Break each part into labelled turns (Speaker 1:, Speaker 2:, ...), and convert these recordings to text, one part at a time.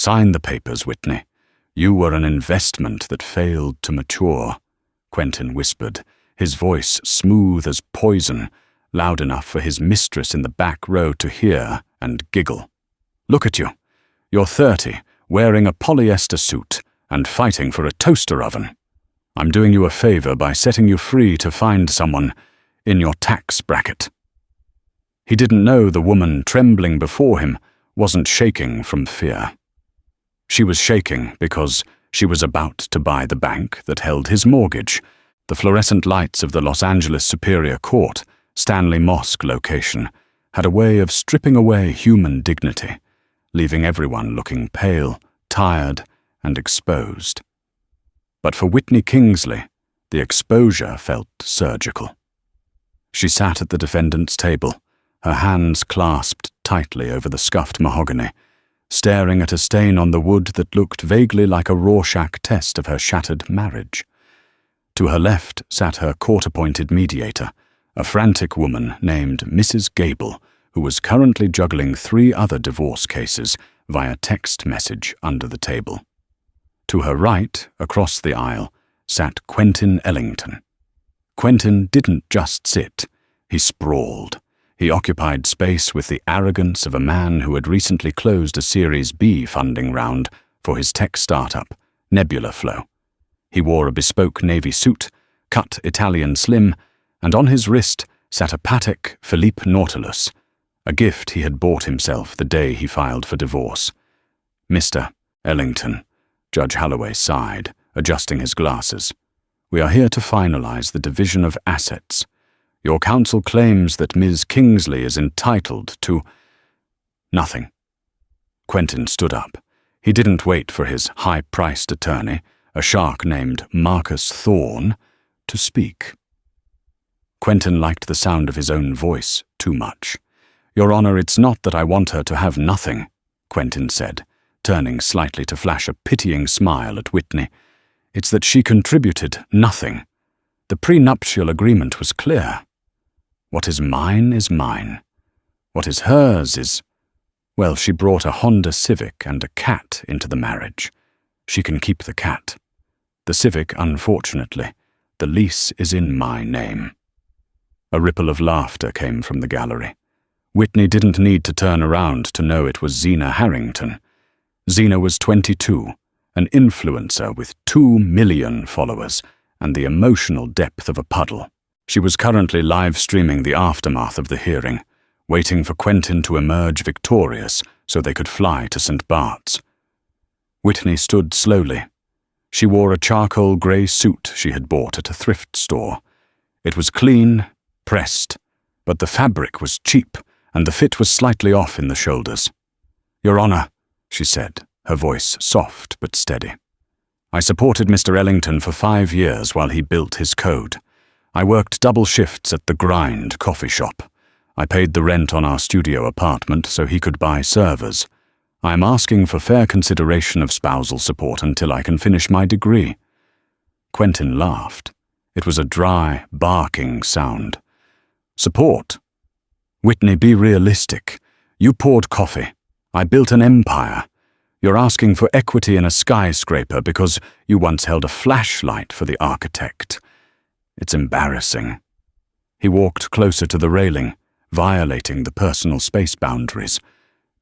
Speaker 1: Sign the papers, Whitney. You were an investment that failed to mature, Quentin whispered, his voice smooth as poison, loud enough for his mistress in the back row to hear and giggle. Look at you. You're 30, wearing a polyester suit, and fighting for a toaster oven. I'm doing you a favor by setting you free to find someone in your tax bracket. He didn't know the woman trembling before him wasn't shaking from fear. She was shaking because she was about to buy the bank that held his mortgage, the fluorescent lights of the Los Angeles Superior Court, Stanley Mosque location, had a way of stripping away human dignity, leaving everyone looking pale, tired, and exposed. But for Whitney Kingsley, the exposure felt surgical. She sat at the defendant's table, her hands clasped tightly over the scuffed mahogany, staring at a stain on the wood that looked vaguely like a Rorschach test of her shattered marriage. To her left sat her court-appointed mediator, a frantic woman named Mrs. Gable, who was currently juggling 3 other divorce cases via text message under the table. To her right, across the aisle, sat Quentin Ellington. Quentin didn't just sit, he sprawled. He occupied space with the arrogance of a man who had recently closed a Series B funding round for his tech startup, Nebula Flow. He wore a bespoke navy suit, cut Italian slim, and on his wrist sat a Patek Philippe Nautilus, a gift he had bought himself the day he filed for divorce. Mr. Ellington, Judge Holloway sighed, adjusting his glasses. We are here to finalize the division of assets. Your counsel claims that Ms. Kingsley is entitled to nothing. Quentin stood up. He didn't wait for his high-priced attorney, a shark named Marcus Thorne, to speak. Quentin liked the sound of his own voice too much. Your Honor, it's not that I want her to have nothing, Quentin said, turning slightly to flash a pitying smile at Whitney. It's that she contributed nothing. The prenuptial agreement was clear. What is mine is mine. What is hers is... Well, she brought a Honda Civic and a cat into the marriage. She can keep the cat. The Civic, unfortunately, the lease is in my name. A ripple of laughter came from the gallery. Whitney didn't need to turn around to know it was Zena Harrington. Zena was 22, an influencer with 2 million followers and the emotional depth of a puddle. She was currently live-streaming the aftermath of the hearing, waiting for Quentin to emerge victorious so they could fly to St. Bart's. Whitney stood slowly. She wore a charcoal grey suit she had bought at a thrift store. It was clean, pressed, but the fabric was cheap and the fit was slightly off in the shoulders. Your Honor, she said, her voice soft but steady. I supported Mr. Ellington for 5 years while he built his code. I worked double shifts at the Grind coffee shop. I paid the rent on our studio apartment so he could buy servers. I am asking for fair consideration of spousal support until I can finish my degree. Quentin laughed. It was a dry, barking sound. Support? Whitney, be realistic. You poured coffee. I built an empire. You're asking for equity in a skyscraper because you once held a flashlight for the architect. It's embarrassing. He walked closer to the railing, violating the personal space boundaries,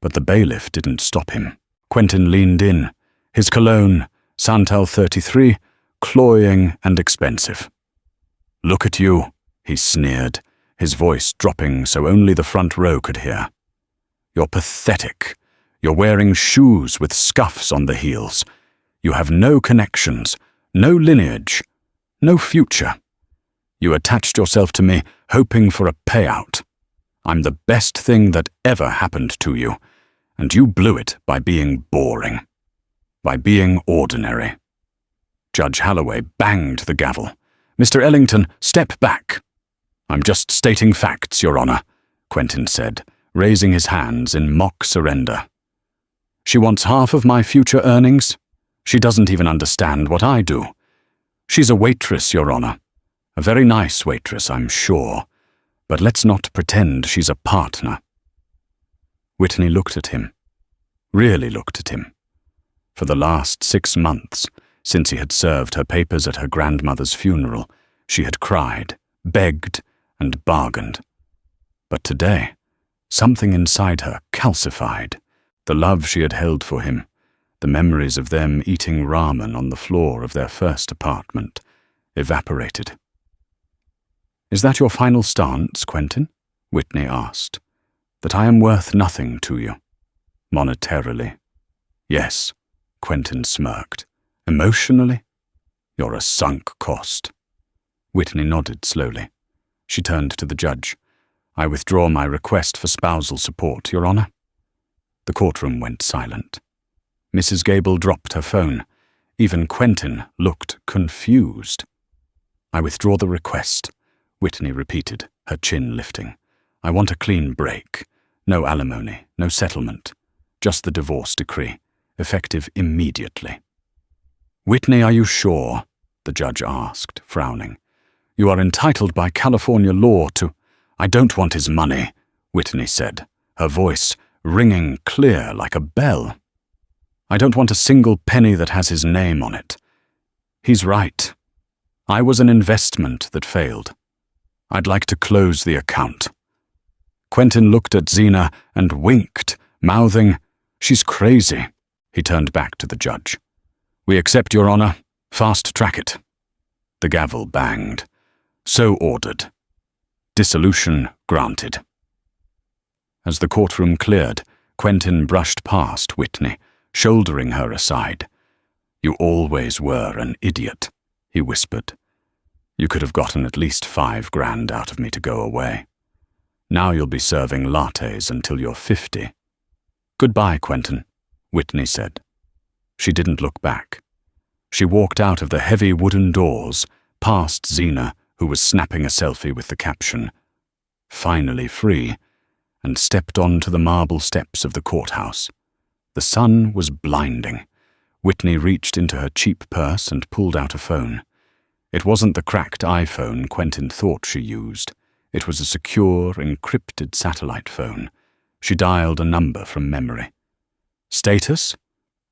Speaker 1: but the bailiff didn't stop him. Quentin leaned in, his cologne, Santal 33, cloying and expensive. Look at you, he sneered, his voice dropping so only the front row could hear. You're pathetic. You're wearing shoes with scuffs on the heels. You have no connections, no lineage, no future. You attached yourself to me, hoping for a payout. I'm the best thing that ever happened to you, and you blew it by being boring, by being ordinary. Judge Holloway banged the gavel. Mr. Ellington, step back. I'm just stating facts, Your Honor, Quentin said, raising his hands in mock surrender. She wants half of my future earnings. She doesn't even understand what I do. She's a waitress, Your Honor. A very nice waitress, I'm sure, but let's not pretend she's a partner. Whitney looked at him, really looked at him. For the last 6 months, since he had served her papers at her grandmother's funeral, she had cried, begged, and bargained. But today, something inside her calcified. The love she had held for him, the memories of them eating ramen on the floor of their first apartment, evaporated. "Is that your final stance, Quentin?" Whitney asked. "That I am worth nothing to you?" "Monetarily." "Yes," Quentin smirked. "Emotionally? You're a sunk cost." Whitney nodded slowly. She turned to the judge. "I withdraw my request for spousal support, Your Honor." The courtroom went silent. Mrs. Gable dropped her phone. Even Quentin looked confused. "I withdraw the request," Whitney repeated, her chin lifting. "I want a clean break. No alimony, no settlement. Just the divorce decree, effective immediately." "Whitney, are you sure?" the judge asked, frowning. "You are entitled by California law to—" "I don't want his money," Whitney said, her voice ringing clear like a bell. "I don't want a single penny that has his name on it. He's right. I was an investment that failed. I'd like to close the account." Quentin looked at Zena and winked, mouthing, "She's crazy." He turned back to the judge. "We accept, Your Honor. Fast track it." The gavel banged. "So ordered. Dissolution granted." As the courtroom cleared, Quentin brushed past Whitney, shouldering her aside. "You always were an idiot," he whispered. "You could have gotten at least $5,000 out of me to go away. Now you'll be serving lattes until you're 50. "Goodbye, Quentin," Whitney said. She didn't look back. She walked out of the heavy wooden doors, past Zena, who was snapping a selfie with the caption, "Finally free," and stepped onto the marble steps of the courthouse. The sun was blinding. Whitney reached into her cheap purse and pulled out a phone. It wasn't the cracked iPhone Quentin thought she used. It was a secure, encrypted satellite phone. She dialed a number from memory. "Status?"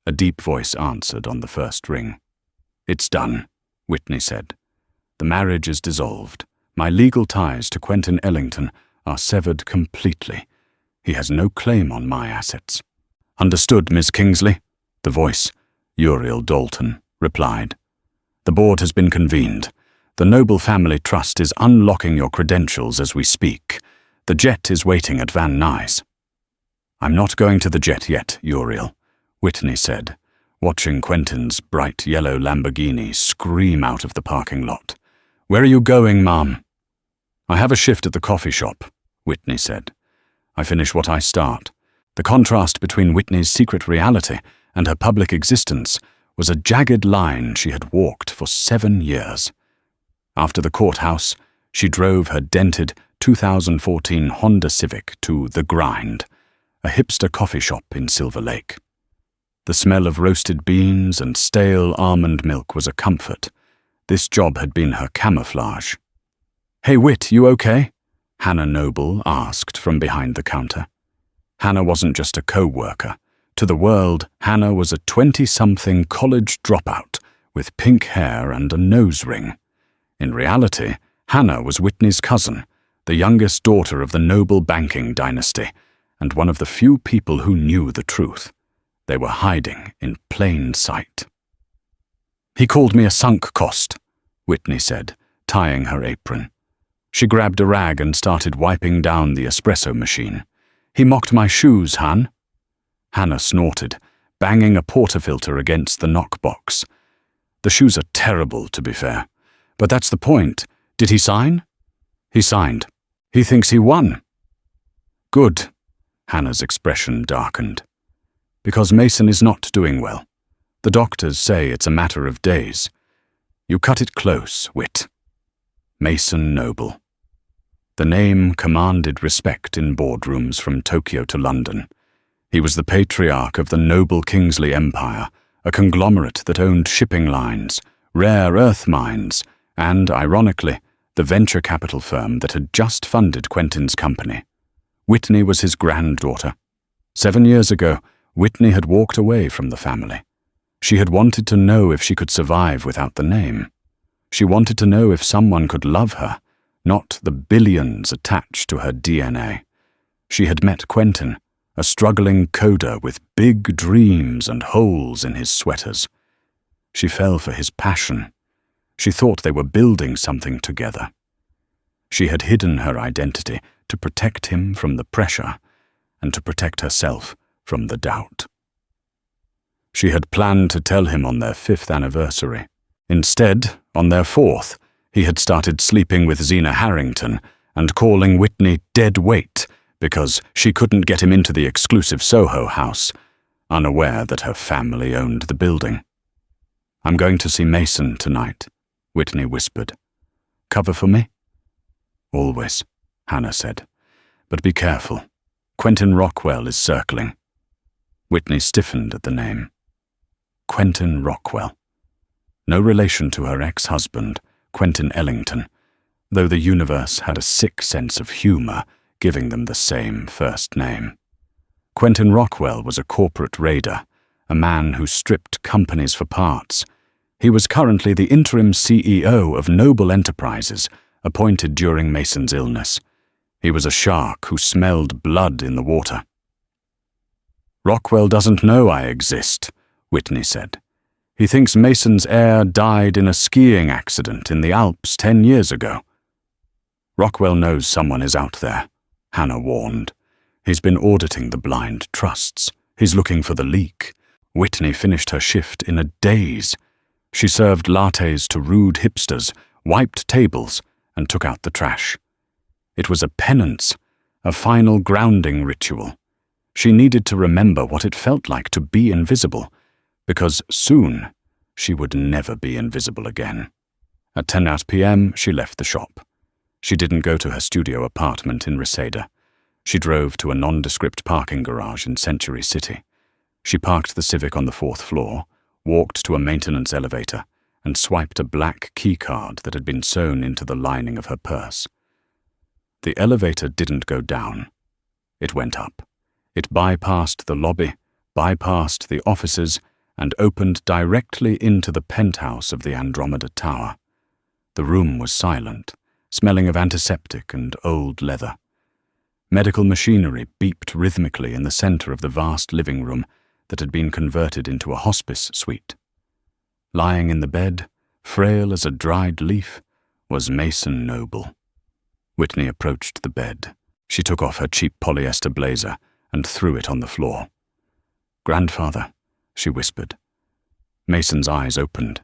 Speaker 1: A deep voice answered on the first ring. "It's done," Whitney said. "The marriage is dissolved. My legal ties to Quentin Ellington are severed completely. He has no claim on my assets." "Understood, Miss Kingsley," the voice, Uriel Dalton, replied. "The board has been convened. The Noble Family Trust is unlocking your credentials as we speak. The jet is waiting at Van Nuys." "I'm not going to the jet yet, Uriel," Whitney said, watching Quentin's bright yellow Lamborghini scream out of the parking lot. "Where are you going, Mom?" "I have a shift at the coffee shop," Whitney said. "I finish what I start." The contrast between Whitney's secret reality and her public existence was a jagged line she had walked for 7 years. After the courthouse, she drove her dented 2014 Honda Civic to The Grind, a hipster coffee shop in Silver Lake. The smell of roasted beans and stale almond milk was a comfort. This job had been her camouflage. "Hey, Whit, you okay?" Hannah Noble asked from behind the counter. Hannah wasn't just a co-worker. To the world, Hannah was a 20-something college dropout with pink hair and a nose ring. In reality, Hannah was Whitney's cousin, the youngest daughter of the Noble banking dynasty, and one of the few people who knew the truth. They were hiding in plain sight. "He called me a sunk cost," Whitney said, tying her apron. She grabbed a rag and started wiping down the espresso machine. "He mocked my shoes, Han." Hannah snorted, banging a portafilter against the knockbox. "The shoes are terrible, to be fair. But that's the point. Did he sign?" "He signed. He thinks he won." "Good." Hannah's expression darkened. "Because Mason is not doing well. The doctors say it's a matter of days. You cut it close, Whit." Mason Noble. The name commanded respect in boardrooms from Tokyo to London. He was the patriarch of the Noble Kingsley Empire, a conglomerate that owned shipping lines, rare earth mines, and, ironically, the venture capital firm that had just funded Quentin's company. Whitney was his granddaughter. 7 years ago, Whitney had walked away from the family. She had wanted to know if she could survive without the name. She wanted to know if someone could love her, not the billions attached to her DNA. She had met Quentin, a struggling coder with big dreams and holes in his sweaters. She fell for his passion. She thought they were building something together. She had hidden her identity to protect him from the pressure and to protect herself from the doubt. She had planned to tell him on their 5th anniversary. Instead, on their 4th, he had started sleeping with Zena Harrington and calling Whitney dead weight because she couldn't get him into the exclusive Soho house, unaware that her family owned the building. "I'm going to see Mason tonight," Whitney whispered. "Cover for me?" "Always," Hannah said. "But be careful. Quentin Rockwell is circling." Whitney stiffened at the name. Quentin Rockwell. No relation to her ex-husband, Quentin Ellington, though the universe had a sick sense of humor, giving them the same first name. Quentin Rockwell was a corporate raider, a man who stripped companies for parts. He was currently the interim CEO of Noble Enterprises, appointed during Mason's illness. He was a shark who smelled blood in the water. "Rockwell doesn't know I exist," Whitney said. "He thinks Mason's heir died in a skiing accident in the Alps 10 years ago." "Rockwell knows someone is out there," Hannah warned. "He's been auditing the blind trusts. He's looking for the leak." Whitney finished her shift in a daze. She served lattes to rude hipsters, wiped tables, and took out the trash. It was a penance, a final grounding ritual. She needed to remember what it felt like to be invisible, because soon she would never be invisible again. At 10 p.m., she left the shop. She didn't go to her studio apartment in Reseda. She drove to a nondescript parking garage in Century City. She parked the Civic on the 4th floor, walked to a maintenance elevator, and swiped a black keycard that had been sewn into the lining of her purse. The elevator didn't go down. It went up. It bypassed the lobby, bypassed the offices, and opened directly into the penthouse of the Andromeda Tower. The room was silent, smelling of antiseptic and old leather. Medical machinery beeped rhythmically in the center of the vast living room that had been converted into a hospice suite. Lying in the bed, frail as a dried leaf, was Mason Noble. Whitney approached the bed. She took off her cheap polyester blazer and threw it on the floor. "Grandfather," she whispered. Mason's eyes opened.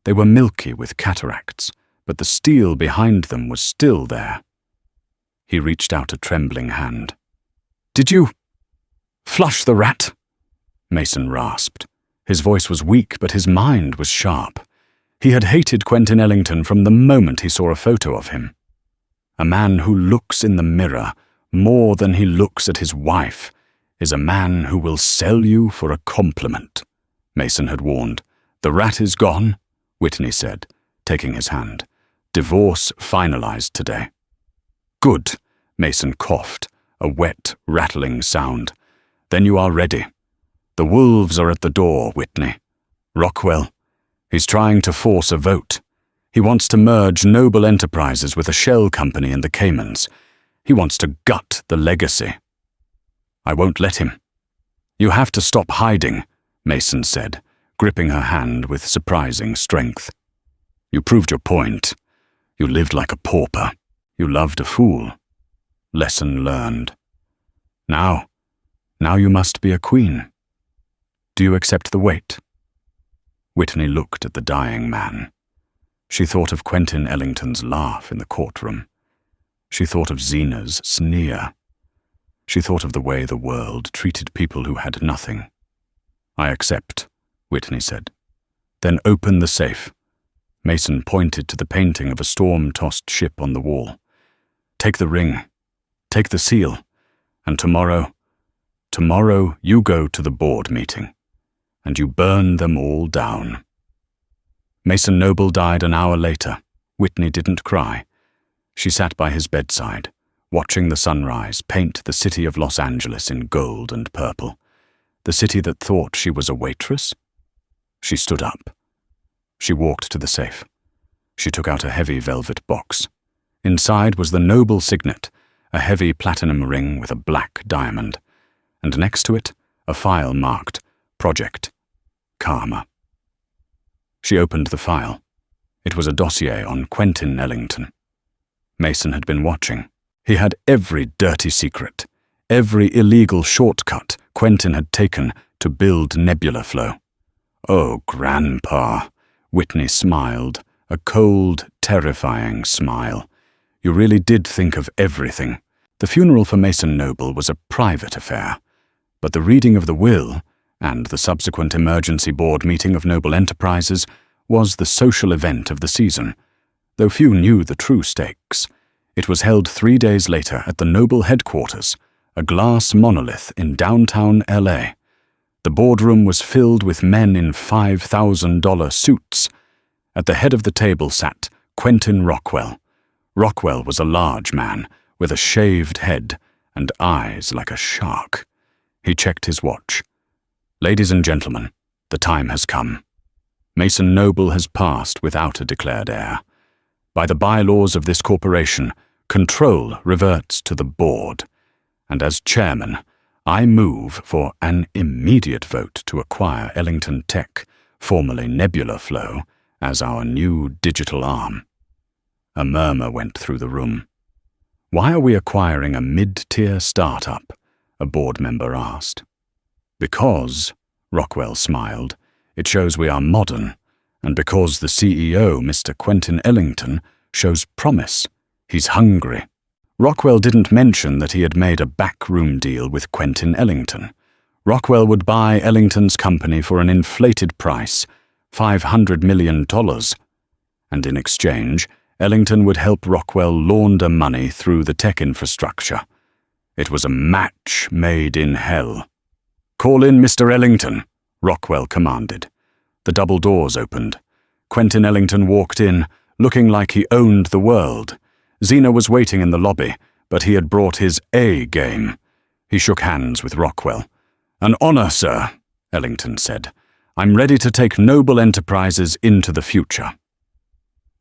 Speaker 1: They were milky with cataracts, but the steel behind them was still there. He reached out a trembling hand. "Did you flush the rat?" Mason rasped. His voice was weak, but his mind was sharp. He had hated Quentin Ellington from the moment he saw a photo of him. A man who looks in the mirror more than he looks at his wife is a man who will sell you for a compliment, Mason had warned. "The rat is gone," Whitney said, taking his hand. "Divorce finalized today." "Good," Mason coughed, a wet, rattling sound. "Then you are ready. The wolves are at the door, Whitney. Rockwell, he's trying to force a vote. He wants to merge Noble Enterprises with a shell company in the Caymans. He wants to gut the legacy. I won't let him." "You have to stop hiding," Mason said, gripping her hand with surprising strength. "You proved your point. You lived like a pauper. You loved a fool. Lesson learned. Now you must be a queen. Do you accept the weight?" Whitney looked at the dying man. She thought of Quentin Ellington's laugh in the courtroom. She thought of Zena's sneer. She thought of the way the world treated people who had nothing. "I accept," Whitney said. "Then open the safe." Mason pointed to the painting of a storm-tossed ship on the wall. "Take the ring. Take the seal. And tomorrow you go to the board meeting. And you burn them all down." Mason Noble died an hour later. Whitney didn't cry. She sat by his bedside, watching the sunrise paint the city of Los Angeles in gold and purple. The city that thought she was a waitress? She stood up. She walked to the safe. She took out a heavy velvet box. Inside was the noble signet, a heavy platinum ring with a black diamond, and next to it, a file marked Project Karma. She opened the file. It was a dossier on Quentin Ellington. Mason had been watching. He had every dirty secret, every illegal shortcut Quentin had taken to build Nebula Flow. Oh, Grandpa, Whitney smiled, a cold, terrifying smile. You really did think of everything. The funeral for Mason Noble was a private affair, but the reading of the will and the subsequent emergency board meeting of Noble Enterprises was the social event of the season. Though few knew the true stakes, it was held 3 days later at the Noble headquarters, a glass monolith in downtown LA. The boardroom was filled with men in $5,000 suits. At the head of the table sat Quentin Rockwell. Rockwell was a large man with a shaved head and eyes like a shark. He checked his watch. Ladies and gentlemen, the time has come. Mason Noble has passed without a declared heir. By the bylaws of this corporation, control reverts to the board, and as chairman, I move for an immediate vote to acquire Ellington Tech, formerly Nebula Flow, as our new digital arm. A murmur went through the room. Why are we acquiring a mid-tier startup? A board member asked. Because, Rockwell smiled, it shows we are modern, and because the CEO, Mr. Quentin Ellington, shows promise. He's hungry. Rockwell didn't mention that he had made a backroom deal with Quentin Ellington. Rockwell would buy Ellington's company for an inflated price, $500 million, and in exchange, Ellington would help Rockwell launder money through the tech infrastructure. It was a match made in hell. "Call in Mr. Ellington," Rockwell commanded. The double doors opened. Quentin Ellington walked in, looking like he owned the world. Zena was waiting in the lobby, but he had brought his A game. He shook hands with Rockwell. "An honor, sir," Ellington said. "I'm ready to take Noble Enterprises into the future."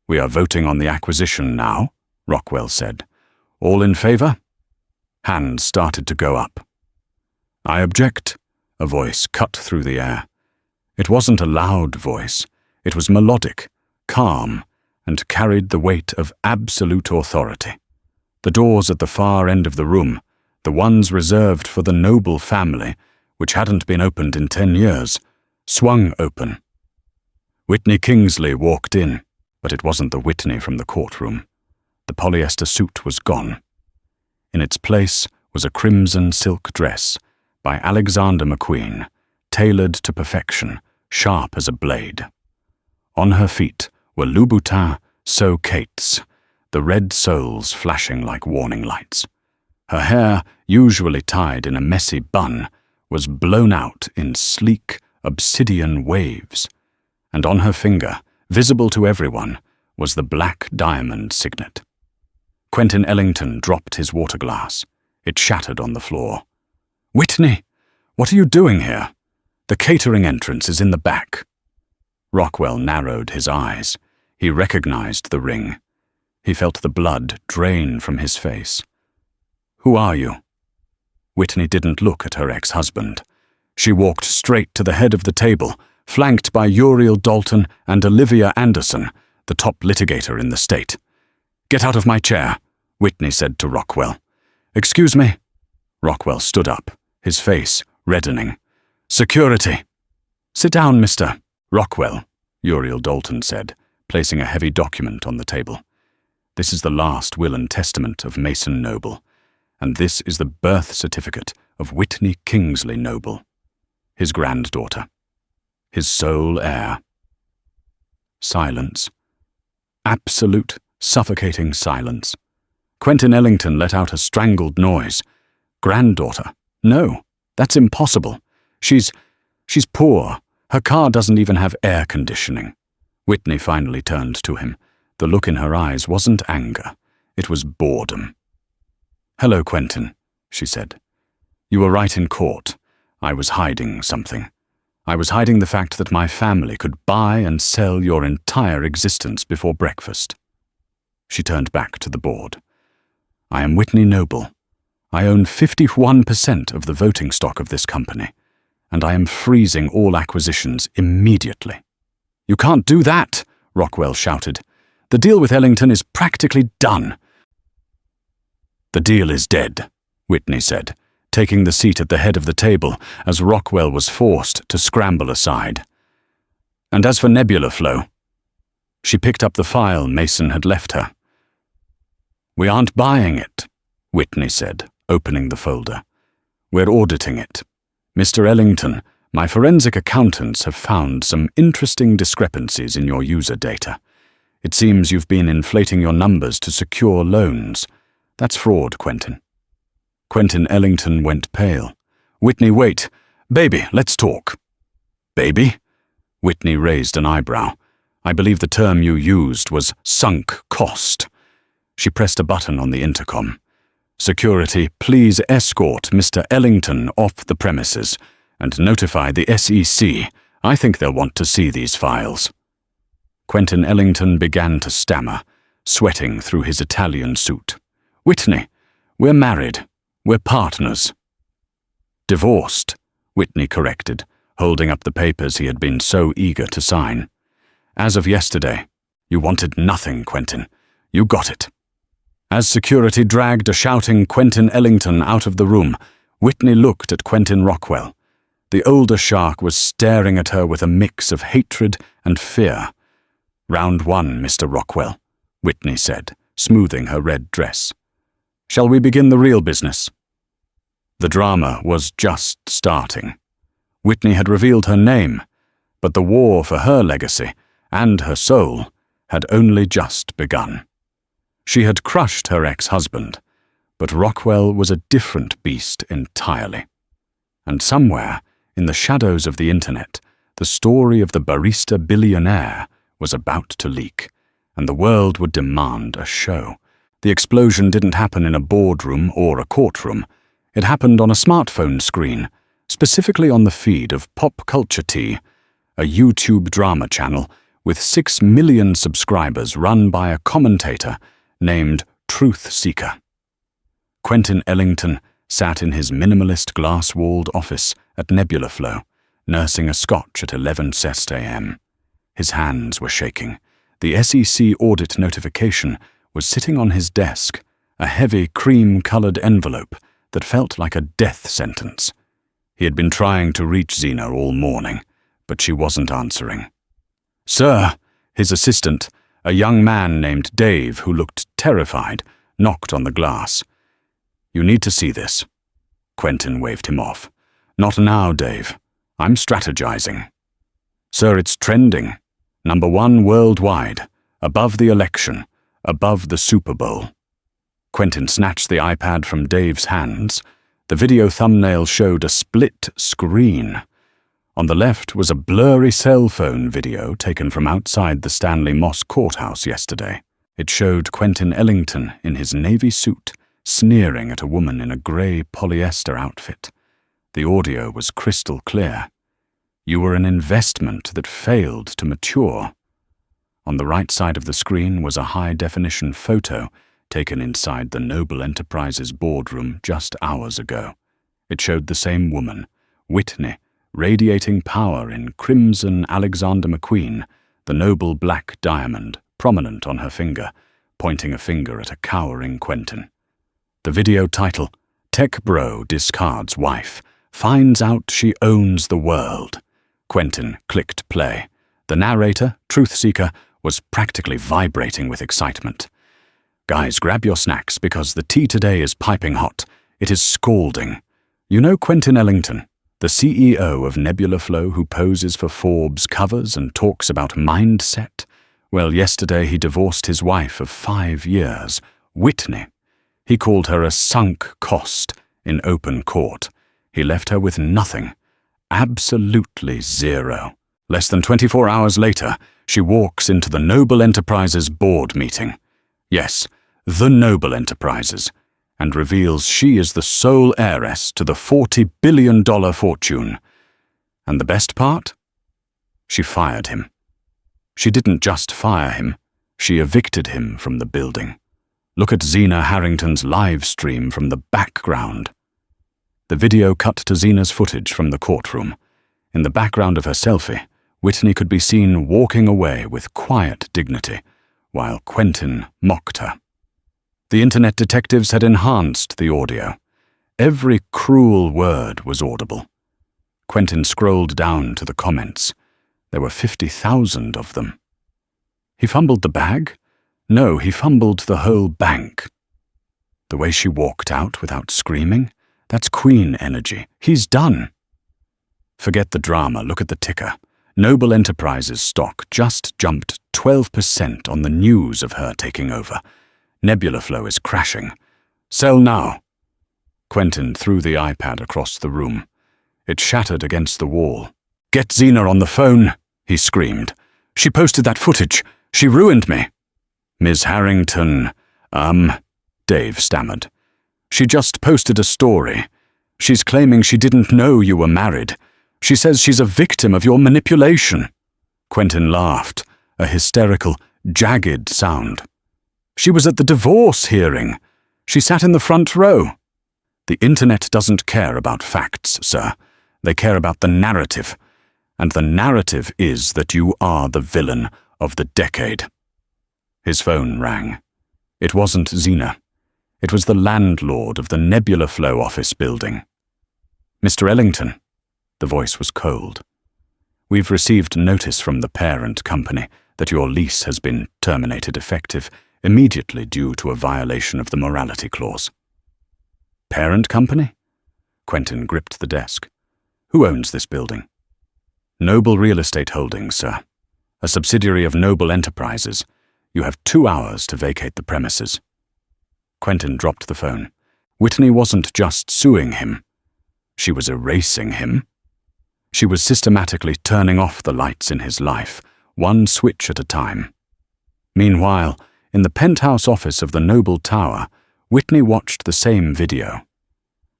Speaker 1: "We are voting on the acquisition now," Rockwell said. "All in favor?" Hands started to go up. "I object," a voice cut through the air. It wasn't a loud voice. It was melodic, calm, and carried the weight of absolute authority. The doors at the far end of the room, the ones reserved for the Noble family, which hadn't been opened in 10 years, swung open. Whitney Kingsley walked in, but it wasn't the Whitney from the courtroom. The polyester suit was gone. In its place was a crimson silk dress by Alexander McQueen, tailored to perfection, sharp as a blade. On her feet were Louboutin So-Kates, the red soles flashing like warning lights. Her hair, usually tied in a messy bun, was blown out in sleek, obsidian waves, and on her finger, visible to everyone, was the black diamond signet. Quentin Ellington dropped his water glass. It shattered on the floor. "Whitney, what are you doing here? The catering entrance is in the back." Rockwell narrowed his eyes. He recognized the ring. He felt the blood drain from his face. "Who are you?" Whitney didn't look at her ex-husband. She walked straight to the head of the table, flanked by Uriel Dalton and Olivia Anderson, the top litigator in the state. "Get out of my chair," Whitney said to Rockwell. "Excuse me." Rockwell stood up, his face reddening. "Security." "Sit down, Mr. Rockwell," Uriel Dalton said, placing a heavy document on the table. "This is the last will and testament of Mason Noble, and this is the birth certificate of Whitney Kingsley Noble, his granddaughter, his sole heir." Silence. Absolute, suffocating silence. Quentin Ellington let out a strangled noise. "Granddaughter? No, that's impossible. She's poor. Her car doesn't even have air conditioning." Whitney finally turned to him. The look in her eyes wasn't anger. It was boredom. "Hello, Quentin," she said. "You were right in court. I was hiding something. I was hiding the fact that my family could buy and sell your entire existence before breakfast." She turned back to the board. "I am Whitney Noble. I own 51% of the voting stock of this company, and I am freezing all acquisitions immediately." "You can't do that," Rockwell shouted. "The deal with Ellington is practically done." "The deal is dead," Whitney said, taking the seat at the head of the table as Rockwell was forced to scramble aside. "And as for Nebula Flow," she picked up the file Mason had left her. "We aren't buying it," Whitney said, opening the folder. "We're auditing it. Mr. Ellington, my forensic accountants have found some interesting discrepancies in your user data. It seems you've been inflating your numbers to secure loans. That's fraud, Quentin." Quentin Ellington went pale. "Whitney, wait. Baby, let's talk." "Baby?" Whitney raised an eyebrow. "I believe the term you used was sunk cost." She pressed a button on the intercom. "Security, please escort Mr. Ellington off the premises and notify the SEC. I think they'll want to see these files." Quentin Ellington began to stammer, sweating through his Italian suit. "Whitney, we're married. We're partners." "Divorced," Whitney corrected, holding up the papers he had been so eager to sign. "As of yesterday. You wanted nothing, Quentin. You got it." As security dragged a shouting Quentin Ellington out of the room, Whitney looked at Quentin Rockwell. The older shark was staring at her with a mix of hatred and fear. "Round one, Mr. Rockwell," Whitney said, smoothing her red dress. "Shall we begin the real business?" The drama was just starting. Whitney had revealed her name, but the war for her legacy and her soul had only just begun. She had crushed her ex-husband, but Rockwell was a different beast entirely. And somewhere, in the shadows of the internet, the story of the barista billionaire was about to leak, and the world would demand a show. The explosion didn't happen in a boardroom or a courtroom. It happened on a smartphone screen, specifically on the feed of Pop Culture Tea, a YouTube drama channel with 6 million subscribers run by a commentator named Truth Seeker. Quentin Ellington sat in his minimalist glass-walled office at Nebula Flow, nursing a scotch at 11:00 a.m. His hands were shaking. The SEC audit notification was sitting on his desk, a heavy cream-colored envelope that felt like a death sentence. He had been trying to reach Zena all morning, but she wasn't answering. "Sir," his assistant, a young man named Dave who looked terrified, knocked on the glass. "You need to see this." Quentin waved him off. "Not now, Dave. I'm strategizing." "Sir, it's trending. #1 worldwide, above the election, above the Super Bowl." Quentin snatched the iPad from Dave's hands. The video thumbnail showed a split screen. On the left was a blurry cell phone video taken from outside the Stanley Moss Courthouse yesterday. It showed Quentin Ellington in his navy suit, sneering at a woman in a grey polyester outfit. The audio was crystal clear. "You were an investment that failed to mature." On the right side of the screen was a high-definition photo taken inside the Noble Enterprises boardroom just hours ago. It showed the same woman, Whitney, radiating power in crimson Alexander McQueen, the noble black diamond prominent on her finger, pointing a finger at a cowering Quentin. The video title, "Tech Bro Discards Wife, Finds Out She Owns the World." Quentin clicked play. The narrator, Truth Seeker, was practically vibrating with excitement. "Guys, grab your snacks because the tea today is piping hot. It is scalding. You know Quentin Ellington, the CEO of Nebula Flow who poses for Forbes covers and talks about mindset? Well, yesterday he divorced his wife of 5 years, Whitney. He called her a sunk cost in open court. He left her with nothing. Absolutely zero. Less than 24 hours later, she walks into the Noble Enterprises board meeting. Yes, the Noble Enterprises, and reveals she is the sole heiress to the $40 billion fortune. And the best part? She fired him. She didn't just fire him, she evicted him from the building. Look at Zena Harrington's live stream from the background. The video cut to Zena's footage from the courtroom. In the background of her selfie, Whitney could be seen walking away with quiet dignity, while Quentin mocked her. The internet detectives had enhanced the audio. Every cruel word was audible. Quentin scrolled down to the comments. There were 50,000 of them. He fumbled the bag? No, he fumbled the whole bank. The way she walked out without screaming? That's queen energy. He's done. Forget the drama, look at the ticker. Noble Enterprises stock just jumped 12% on the news of her taking over. Nebula flow is crashing. Sell now. Quentin threw the iPad across the room. It shattered against the wall. Get Zena on the phone, he screamed. She posted that footage. She ruined me. Ms. Harrington, Dave stammered. She just posted a story. She's claiming she didn't know you were married. She says she's a victim of your manipulation. Quentin laughed, a hysterical, jagged sound. She was at the divorce hearing. She sat in the front row. The internet doesn't care about facts, sir. They care about the narrative. And the narrative is that you are the villain of the decade. His phone rang. It wasn't Zena. It was the landlord of the Nebula Flow office building. Mr. Ellington. The voice was cold. We've received notice from the parent company that your lease has been terminated effective immediately due to a violation of the morality clause. Parent company? Quentin gripped the desk. Who owns this building? Noble Real Estate Holdings, sir. A subsidiary of Noble Enterprises. You have 2 hours to vacate the premises. Quentin dropped the phone. Whitney wasn't just suing him. She was erasing him. She was systematically turning off the lights in his life, one switch at a time. Meanwhile, in the penthouse office of the Noble Tower, Whitney watched the same video.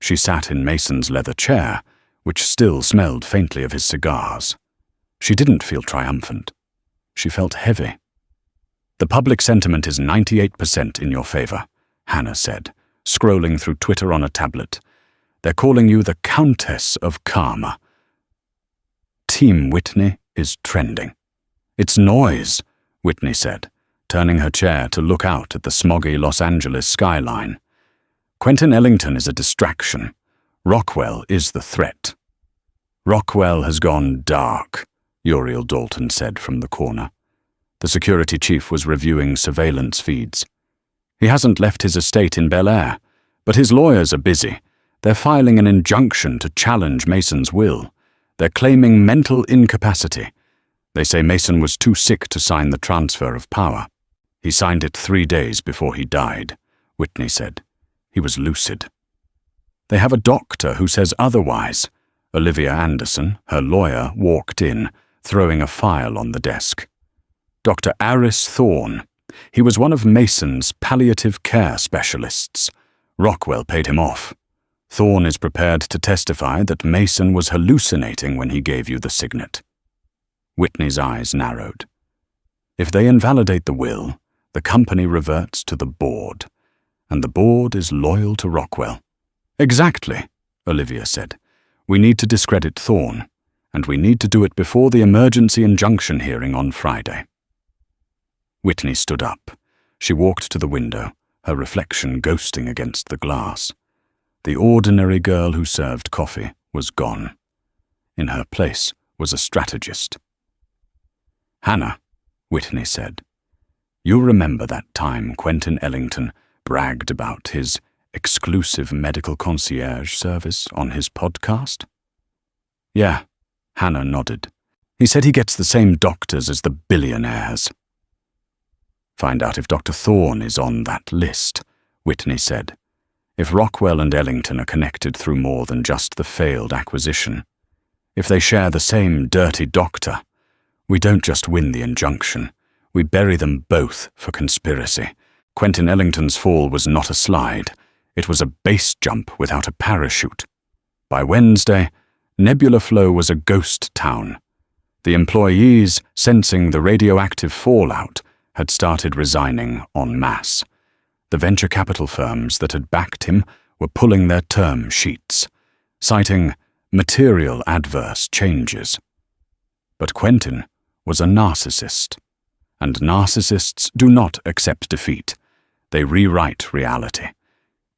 Speaker 1: She sat in Mason's leather chair, which still smelled faintly of his cigars. She didn't feel triumphant. She felt heavy. The public sentiment is 98% in your favor, Hannah said, scrolling through Twitter on a tablet. They're calling you the Countess of Karma. Team Whitney is trending. It's noise, Whitney said, turning her chair to look out at the smoggy Los Angeles skyline. Quentin Ellington is a distraction. Rockwell is the threat. Rockwell has gone dark, Uriel Dalton said from the corner. The security chief was reviewing surveillance feeds. He hasn't left his estate in Bel Air, but his lawyers are busy. They're filing an injunction to challenge Mason's will. They're claiming mental incapacity. They say Mason was too sick to sign the transfer of power. He signed it 3 days before he died, Whitney said. He was lucid. They have a doctor who says otherwise. Olivia Anderson, her lawyer, walked in, throwing a file on the desk. Dr. Aris Thorne. He was one of Mason's palliative care specialists. Rockwell paid him off. Thorne is prepared to testify that Mason was hallucinating when he gave you the signet. Whitney's eyes narrowed. If they invalidate the will, the company reverts to the board, and the board is loyal to Rockwell. Exactly, Olivia said. We need to discredit Thorne, and we need to do it before the emergency injunction hearing on Friday. Whitney stood up. She walked to the window, her reflection ghosting against the glass. The ordinary girl who served coffee was gone. In her place was a strategist. Hannah, Whitney said, you remember that time Quentin Ellington bragged about his exclusive medical concierge service on his podcast? Yeah, Hannah nodded. He said he gets the same doctors as the billionaires. Find out if Dr. Thorne is on that list, Whitney said. If Rockwell and Ellington are connected through more than just the failed acquisition, if they share the same dirty doctor, we don't just win the injunction, we bury them both for conspiracy. Quentin Ellington's fall was not a slide. It was a base jump without a parachute. By Wednesday, Nebula Flow was a ghost town. The employees, sensing the radioactive fallout, had started resigning en masse. The venture capital firms that had backed him were pulling their term sheets, citing material adverse changes. But Quentin was a narcissist, and narcissists do not accept defeat. They rewrite reality.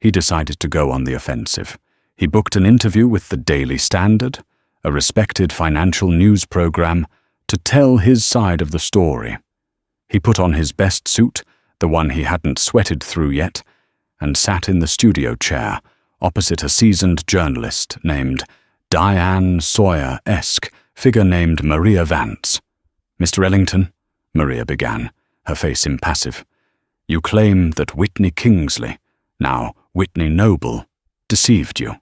Speaker 1: He decided to go on the offensive. He booked an interview with the Daily Standard, a respected financial news program, to tell his side of the story. He put on his best suit, the one he hadn't sweated through yet, and sat in the studio chair opposite a seasoned journalist named Diane Sawyer-esque figure named Maria Vance. "Mr. Ellington," Maria began, her face impassive, "you claim that Whitney Kingsley, now Whitney Noble, deceived you."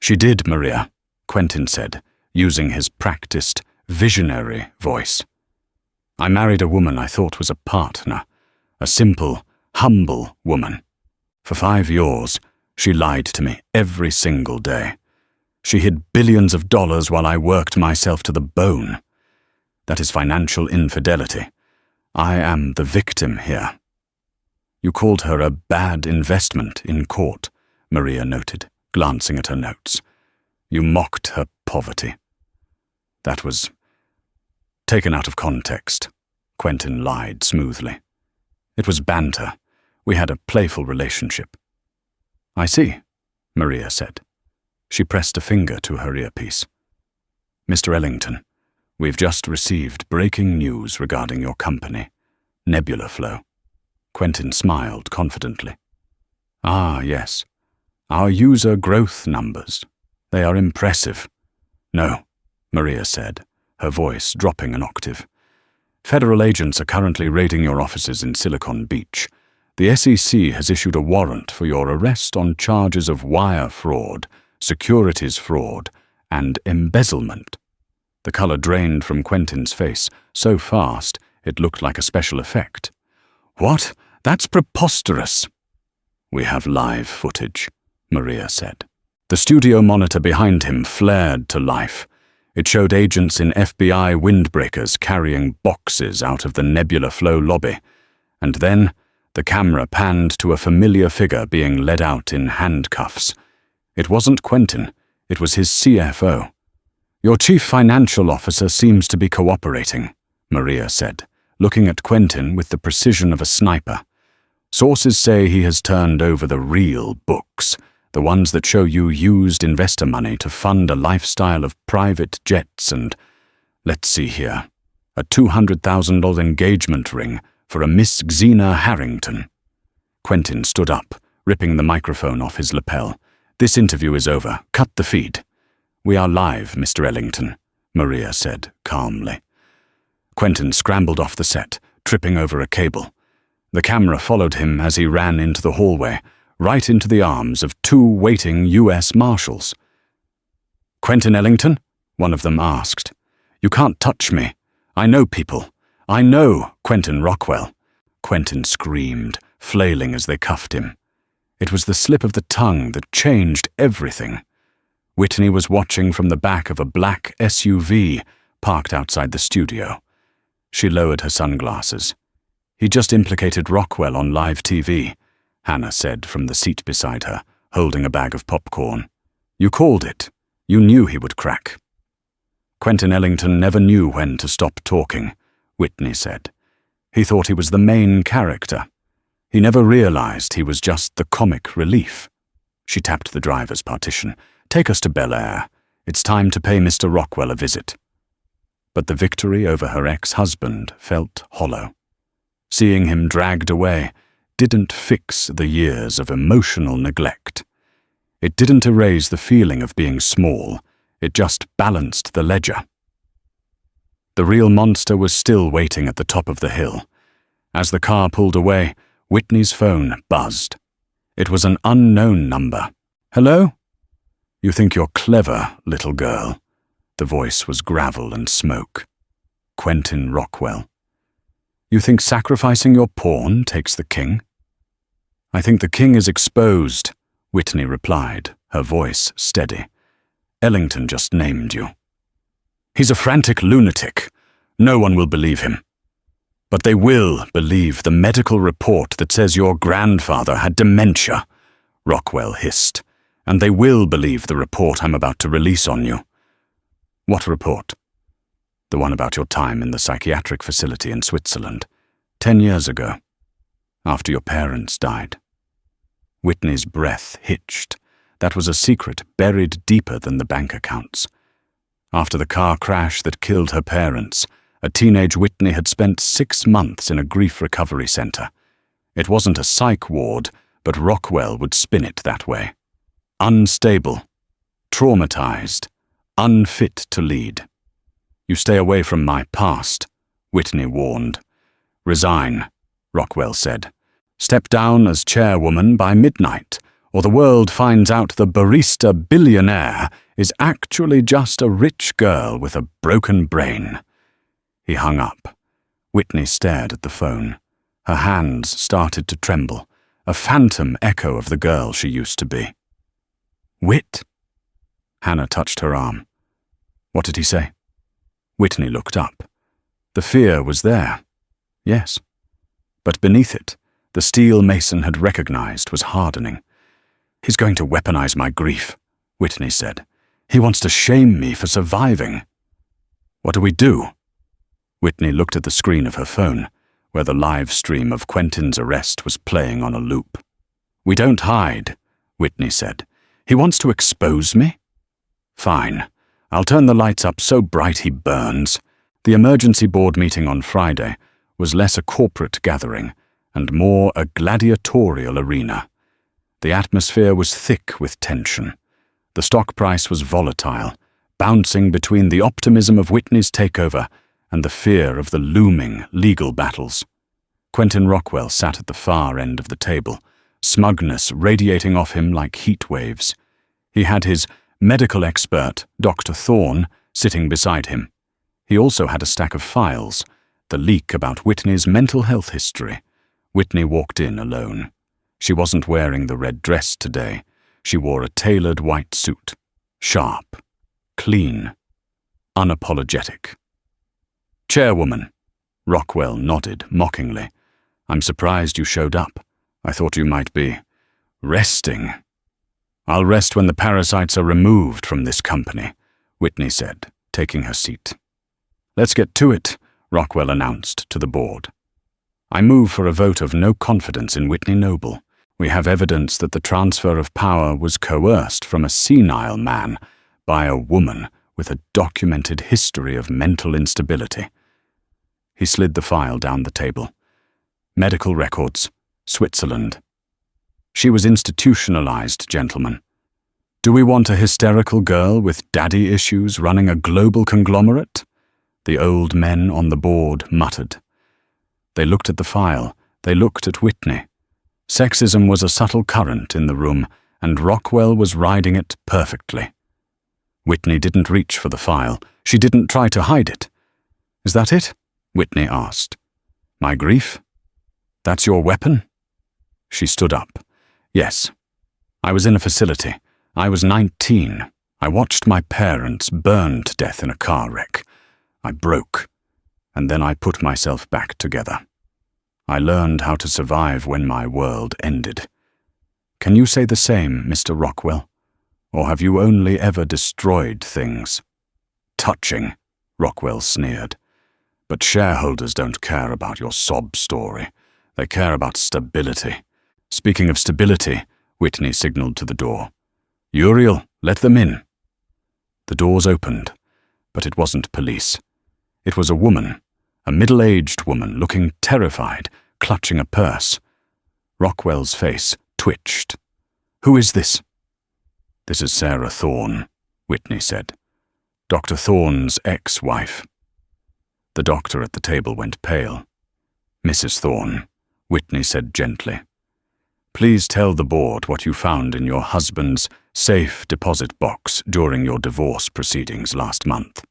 Speaker 1: "She did, Maria," Quentin said, using his practiced, visionary voice. "I married a woman I thought was a partner, a simple, humble woman. For 5 years, she lied to me every single day. She hid billions of dollars while I worked myself to the bone. That is financial infidelity. I am the victim here." "You called her a bad investment in court," Maria noted, glancing at her notes. "You mocked her poverty." "That was taken out of context," Quentin lied smoothly. "It was banter. We had a playful relationship." "I see," Maria said. She pressed a finger to her earpiece. "Mr. Ellington, we've just received breaking news regarding your company, Nebula Flow." Quentin smiled confidently. "Ah, yes. Our user growth numbers. They are impressive." "No," Maria said, her voice dropping an octave. "Federal agents are currently raiding your offices in Silicon Beach. The SEC has issued a warrant for your arrest on charges of wire fraud, securities fraud, and embezzlement." The color drained from Quentin's face so fast it looked like a special effect. "What? That's preposterous." "We have live footage," Maria said. The studio monitor behind him flared to life. It showed agents in FBI windbreakers carrying boxes out of the Nebula Flow lobby, and then the camera panned to a familiar figure being led out in handcuffs. It wasn't Quentin, it was his CFO. "Your chief financial officer seems to be cooperating," Maria said, looking at Quentin with the precision of a sniper. "Sources say he has turned over the real books, the ones that show you used investor money to fund a lifestyle of private jets and, let's see here, a $200,000 engagement ring for a Miss Xena Harrington." Quentin stood up, ripping the microphone off his lapel. "This interview is over. Cut the feed." "We are live, Mr. Ellington," Maria said calmly. Quentin scrambled off the set, tripping over a cable. The camera followed him as he ran into the hallway, right into the arms of 2 waiting U.S. Marshals. "Quentin Ellington?" one of them asked. "You can't touch me. I know people. I know Quentin Rockwell." Quentin screamed, flailing as they cuffed him. It was the slip of the tongue that changed everything. Whitney was watching from the back of a black SUV parked outside the studio. She lowered her sunglasses. "He just implicated Rockwell on live TV," Hannah said from the seat beside her, holding a bag of popcorn. "You called it. You knew he would crack." "Quentin Ellington never knew when to stop talking," Whitney said. "He thought he was the main character. He never realized he was just the comic relief." She tapped the driver's partition. "Take us to Billionaire. It's time to pay Mr. Rockwell a visit." But the victory over her ex-husband felt hollow. Seeing him dragged away didn't fix the years of emotional neglect. It didn't erase the feeling of being small. It just balanced the ledger. The real monster was still waiting at the top of the hill. As the car pulled away, Whitney's phone buzzed. It was an unknown number. "Hello?" "You think you're clever, little girl." The voice was gravel and smoke. "Quentin Rockwell." "You think sacrificing your pawn takes the king?" "I think the king is exposed," Whitney replied, her voice steady. Ellington just named you. He's a frantic lunatic. No one will believe him. But they will believe the medical report that says your grandfather had dementia, Rockwell hissed, and they will believe the report I'm about to release on you. What report? The one about your time in the psychiatric facility in Switzerland, 10 years ago, after your parents died. Whitney's breath hitched. That was a secret buried deeper than the bank accounts. After the car crash that killed her parents, a teenage Whitney had spent 6 months in a grief recovery center. It wasn't a psych ward, but Rockwell would spin it that way. Unstable, traumatized, unfit to lead. You stay away from my past, Whitney warned. Resign, Rockwell said. Step down as chairwoman by midnight, or the world finds out the barista billionaire is actually just a rich girl with a broken brain. He hung up. Whitney stared at the phone. Her hands started to tremble, a phantom echo of the girl she used to be. Whit? Hannah touched her arm. What did he say? Whitney looked up. The fear was there. Yes. But beneath it, the steel Mason had recognized was hardening. He's going to weaponize my grief, Whitney said. He wants to shame me for surviving. What do we do? Whitney looked at the screen of her phone, where the live stream of Quentin's arrest was playing on a loop. We don't hide, Whitney said. He wants to expose me? Fine. I'll turn the lights up so bright he burns. The emergency board meeting on Friday was less a corporate gathering and more a gladiatorial arena. The atmosphere was thick with tension. The stock price was volatile, bouncing between the optimism of Whitney's takeover and the fear of the looming legal battles. Quentin Rockwell sat at the far end of the table, smugness radiating off him like heat waves. He had his medical expert, Dr. Thorne, sitting beside him. He also had a stack of files, the leak about Whitney's mental health history. Whitney walked in alone. She wasn't wearing the red dress today. She wore a tailored white suit. Sharp, clean, unapologetic. Chairwoman, Rockwell nodded mockingly. I'm surprised you showed up. I thought you might be resting. I'll rest when the parasites are removed from this company, Whitney said, taking her seat. Let's get to it, Rockwell announced to the board. I move for a vote of no confidence in Whitney Noble. We have evidence that the transfer of power was coerced from a senile man by a woman with a documented history of mental instability. He slid the file down the table. Medical records, Switzerland. She was institutionalized, gentlemen. Do we want a hysterical girl with daddy issues running a global conglomerate? The old men on the board muttered. They looked at the file. They looked at Whitney. Sexism was a subtle current in the room, and Rockwell was riding it perfectly. Whitney didn't reach for the file. She didn't try to hide it. Is that it? Whitney asked. My grief? That's your weapon? She stood up. Yes. I was in a facility. I was 19. I watched my parents burn to death in a car wreck. I broke, and then I put myself back together. I learned how to survive when my world ended. Can you say the same, Mr. Rockwell? Or have you only ever destroyed things? Touching, Rockwell sneered. But shareholders don't care about your sob story. They care about stability. Speaking of stability, Whitney signaled to the door. Uriel, let them in. The doors opened, but it wasn't police. It was a woman, a middle-aged woman looking terrified, clutching a purse. Rockwell's face twitched. Who is this? This is Sarah Thorne, Whitney said. Dr. Thorne's ex-wife. The doctor at the table went pale. Mrs. Thorne, Whitney said gently. Please tell the board what you found in your husband's safe deposit box during your divorce proceedings last month.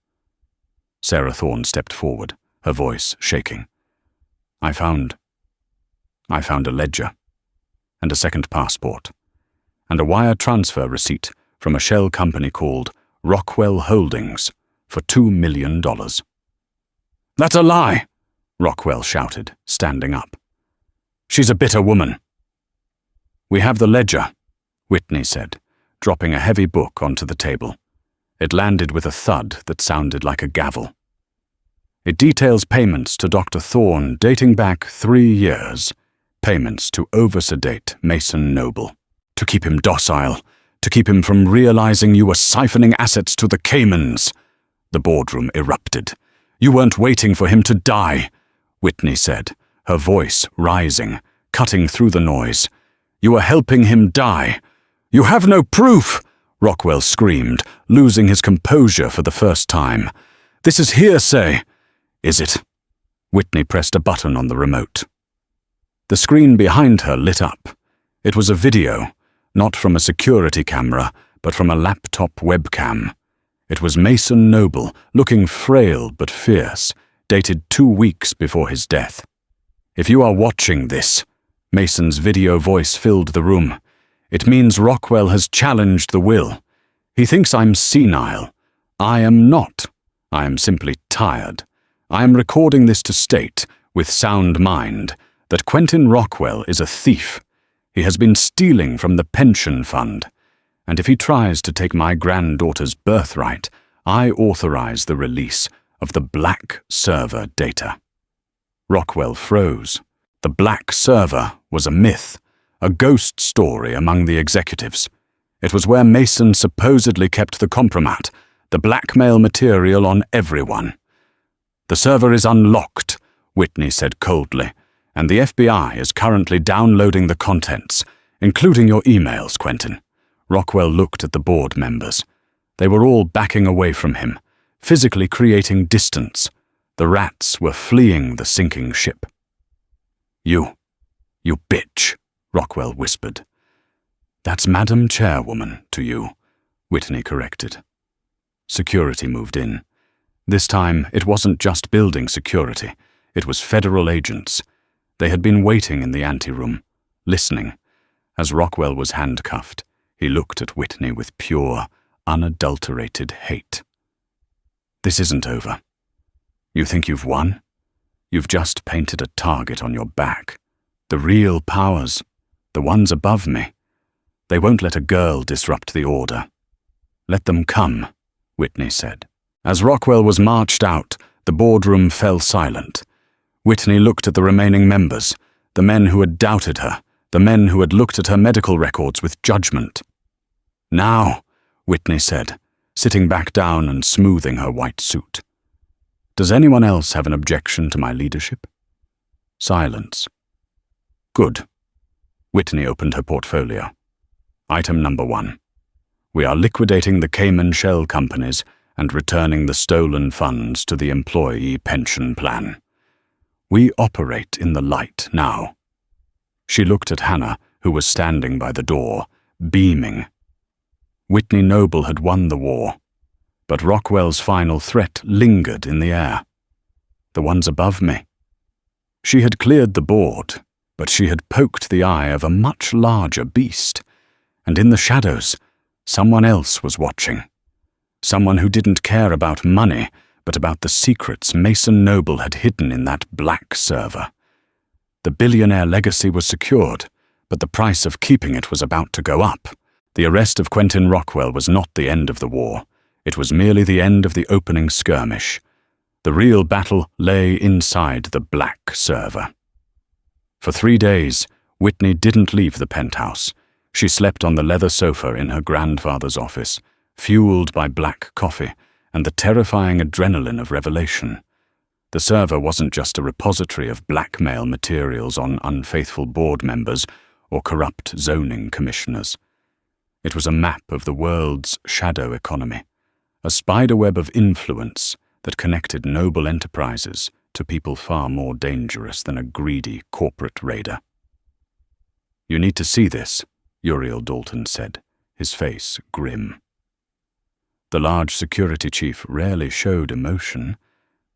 Speaker 1: Sarah Thorne stepped forward, her voice shaking. I found a ledger, and a second passport, and a wire transfer receipt from a shell company called Rockwell Holdings, for $2 million. "That's a lie," Rockwell shouted, standing up. "She's a bitter woman." "We have the ledger," Whitney said, dropping a heavy book onto the table. It landed with a thud that sounded like a gavel. "It details payments to Dr. Thorne dating back 3 years. Payments to oversedate Mason Noble. To keep him docile. To keep him from realizing you were siphoning assets to the Caymans." The boardroom erupted. "You weren't waiting for him to die," Whitney said, her voice rising, cutting through the noise. "You were helping him die." "You have no proof!" Rockwell screamed, losing his composure for the first time. "This is hearsay." "Is it?" Whitney pressed a button on the remote. The screen behind her lit up. It was a video, not from a security camera, but from a laptop webcam. It was Mason Noble, looking frail but fierce, dated 2 weeks before his death. "If you are watching this," Mason's video voice filled the room, "it means Rockwell has challenged the will. He thinks I'm senile. I am not. I am simply tired. I am recording this to state, with sound mind, that Quentin Rockwell is a thief. He has been stealing from the pension fund. And if he tries to take my granddaughter's birthright, I authorize the release of the black server data." Rockwell froze. The black server was a myth, a ghost story among the executives. It was where Mason supposedly kept the compromat, the blackmail material on everyone. "The server is unlocked," Whitney said coldly, "and the FBI is currently downloading the contents, including your emails, Quentin." Rockwell looked at the board members. They were all backing away from him, physically creating distance. The rats were fleeing the sinking ship. You bitch," Rockwell whispered. "That's Madam Chairwoman to you," Whitney corrected. Security moved in. This time, it wasn't just building security. It was federal agents. They had been waiting in the anteroom, listening. As Rockwell was handcuffed, he looked at Whitney with pure, unadulterated hate. "This isn't over. You think you've won? You've just painted a target on your back. The real powers, the ones above me. They won't let a girl disrupt the order." "Let them come," Whitney said. As Rockwell was marched out, the boardroom fell silent. Whitney looked at the remaining members, the men who had doubted her, the men who had looked at her medical records with judgment. "Now," Whitney said, sitting back down and smoothing her white suit. "Does anyone else have an objection to my leadership?" Silence. "Good." Whitney opened her portfolio. Item number 1. We are liquidating the Cayman shell companies and returning the stolen funds to the employee pension plan. We operate in the light now. She looked at Hannah, who was standing by the door, beaming. Whitney Noble had won the war, but Rockwell's final threat lingered in the air. The ones above me. She had cleared the board, but she had poked the eye of a much larger beast, and in the shadows, someone else was watching. Someone who didn't care about money, but about the secrets Mason Noble had hidden in that black server. The billionaire legacy was secured, but the price of keeping it was about to go up. The arrest of Quentin Rockwell was not the end of the war. It was merely the end of the opening skirmish. The real battle lay inside the black server. For 3 days, Whitney didn't leave the penthouse. She slept on the leather sofa in her grandfather's office, fueled by black coffee and the terrifying adrenaline of revelation. The server wasn't just a repository of blackmail materials on unfaithful board members or corrupt zoning commissioners. It was a map of the world's shadow economy, a spiderweb of influence that connected noble enterprises to people far more dangerous than a greedy corporate raider. "You need to see this," Uriel Dalton said, his face grim. The large security chief rarely showed emotion,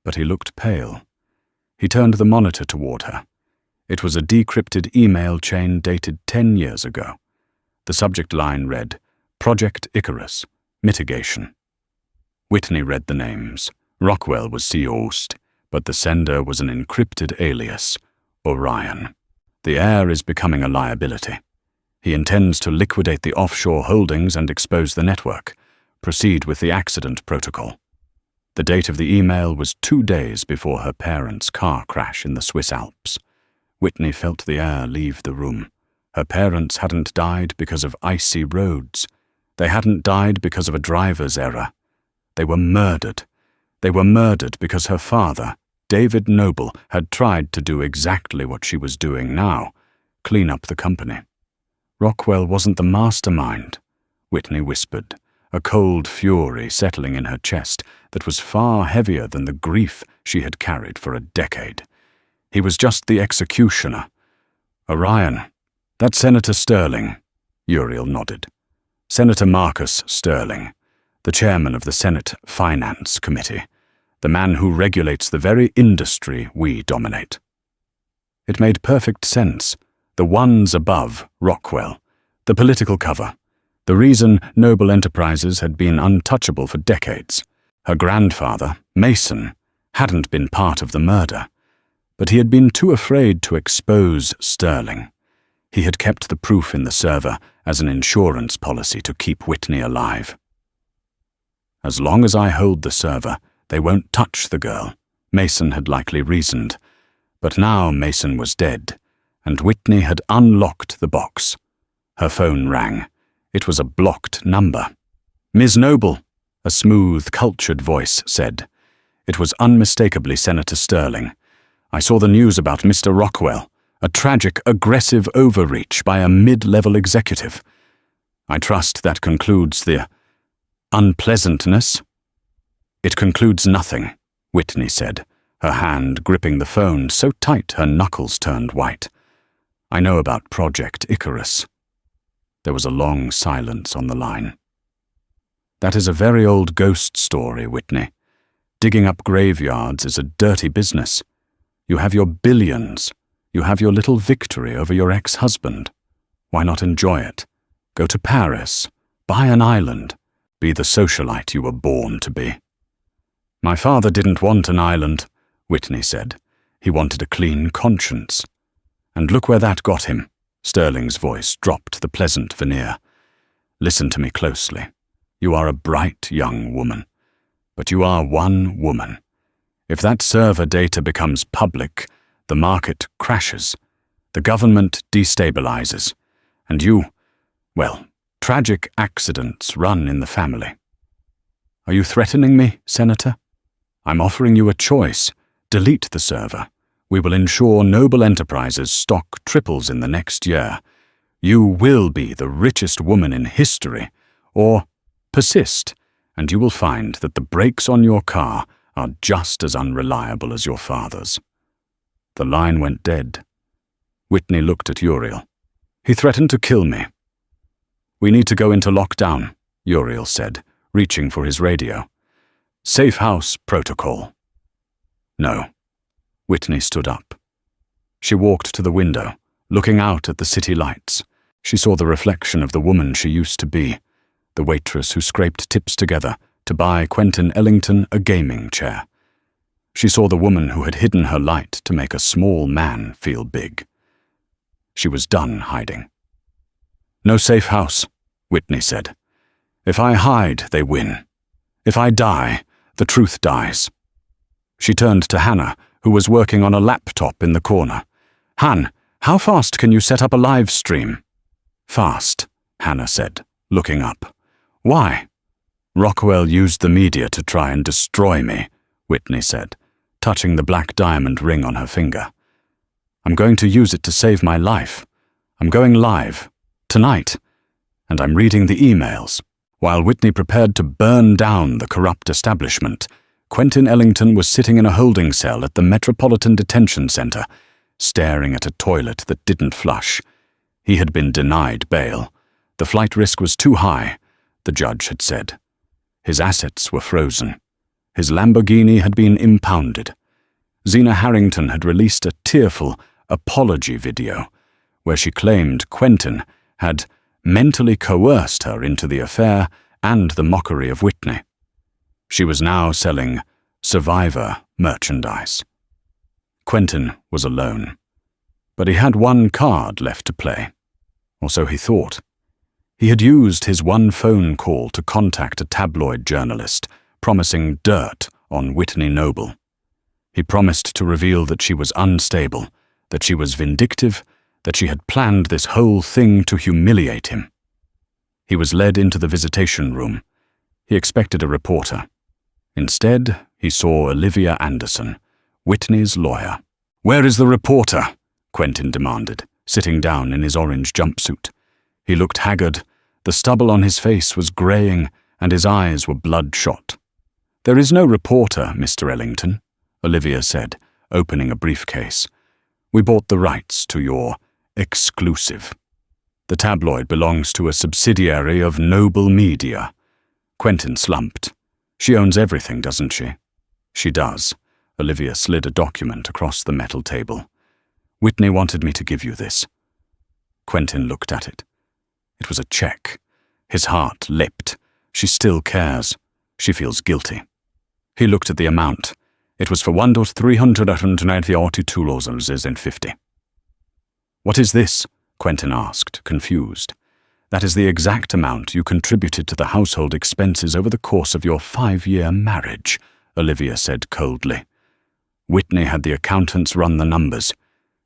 Speaker 1: but he looked pale. He turned the monitor toward her. It was a decrypted email chain dated 10 years ago. The subject line read, "Project Icarus, Mitigation." Whitney read the names. Rockwell was Seost, but the sender was an encrypted alias, Orion. The heir is becoming a liability. He intends to liquidate the offshore holdings and expose the network. Proceed with the accident protocol. The date of the email was 2 days before her parents' car crash in the Swiss Alps. Whitney felt the air leave the room. Her parents hadn't died because of icy roads. They hadn't died because of a driver's error. They were murdered. They were murdered because her father, David Noble, had tried to do exactly what she was doing now, clean up the company. Rockwell wasn't the mastermind, Whitney whispered, a cold fury settling in her chest that was far heavier than the grief she had carried for a decade. He was just the executioner. Orion, that's Senator Sterling, Uriel nodded. Senator Marcus Sterling, the chairman of the Senate Finance Committee, the man who regulates the very industry we dominate. It made perfect sense. The ones above Rockwell, the political cover, the reason Noble Enterprises had been untouchable for decades. Her grandfather, Mason, hadn't been part of the murder, but he had been too afraid to expose Sterling. He had kept the proof in the server as an insurance policy to keep Whitney alive. As long as I hold the server, they won't touch the girl, Mason had likely reasoned. But now Mason was dead, and Whitney had unlocked the box. Her phone rang. It was a blocked number. "Ms. Noble," a smooth, cultured voice said. It was unmistakably Senator Sterling. "I saw the news about Mr. Rockwell, a tragic, aggressive overreach by a mid-level executive. I trust that concludes the unpleasantness." "It concludes nothing," Whitney said, her hand gripping the phone so tight her knuckles turned white. "I know about Project Icarus." There was a long silence on the line. "That is a very old ghost story, Whitney. Digging up graveyards is a dirty business. You have your billions. You have your little victory over your ex-husband. Why not enjoy it? Go to Paris. Buy an island. Be the socialite you were born to be." "My father didn't want an island," Whitney said. "He wanted a clean conscience. And look where that got him." Sterling's voice dropped the pleasant veneer. "Listen to me closely. You are a bright young woman. But you are one woman. If that server data becomes public, the market crashes, the government destabilizes, and tragic accidents run in the family. Are you threatening me, Senator? I'm offering you a choice. Delete the server. We will ensure Noble Enterprises' stock triples in the next year. You will be the richest woman in history. Or persist, and you will find that the brakes on your car are just as unreliable as your father's." The line went dead. Whitney looked at Uriel. "He threatened to kill me." "We need to go into lockdown," Uriel said, reaching for his radio. "Safe house protocol." "No." Whitney stood up. She walked to the window, looking out at the city lights. She saw the reflection of the woman she used to be, the waitress who scraped tips together to buy Quentin Ellington a gaming chair. She saw the woman who had hidden her light to make a small man feel big. She was done hiding. "No safe house," Whitney said. "If I hide, they win. If I die, the truth dies." She turned to Hannah, who was working on a laptop in the corner. "Han, how fast can you set up a live stream?" "Fast," Hannah said, looking up. "Why?" "Rockwell used the media to try and destroy me," Whitney said, touching the black diamond ring on her finger. "I'm going to use it to save my life. I'm going live, tonight, and I'm reading the emails." While Whitney prepared to burn down the corrupt establishment, Quentin Ellington was sitting in a holding cell at the Metropolitan Detention Center, staring at a toilet that didn't flush. He had been denied bail. The flight risk was too high, the judge had said. His assets were frozen. His Lamborghini had been impounded. Zena Harrington had released a tearful apology video where she claimed Quentin had mentally coerced her into the affair and the mockery of Whitney. She was now selling Survivor merchandise. Quentin was alone, but he had one card left to play, or so he thought. He had used his one phone call to contact a tabloid journalist, promising dirt on Whitney Noble. He promised to reveal that she was unstable, that she was vindictive, that she had planned this whole thing to humiliate him. He was led into the visitation room. He expected a reporter. Instead, he saw Olivia Anderson, Whitney's lawyer. "Where is the reporter?" Quentin demanded, sitting down in his orange jumpsuit. He looked haggard. The stubble on his face was graying, and his eyes were bloodshot. "There is no reporter, Mr. Ellington," Olivia said, opening a briefcase. "We bought the rights to your exclusive. The tabloid belongs to a subsidiary of Noble Media." Quentin slumped. "She owns everything, doesn't she?" "She does." Olivia slid a document across the metal table. "Whitney wanted me to give you this." Quentin looked at it. It was a check. His heart leapt. She still cares. She feels guilty. He looked at the amount. It was for $1,392.50. "What is this?" Quentin asked, confused. "That is the exact amount you contributed to the household expenses over the course of your 5-year marriage," Olivia said coldly. "Whitney had the accountants run the numbers.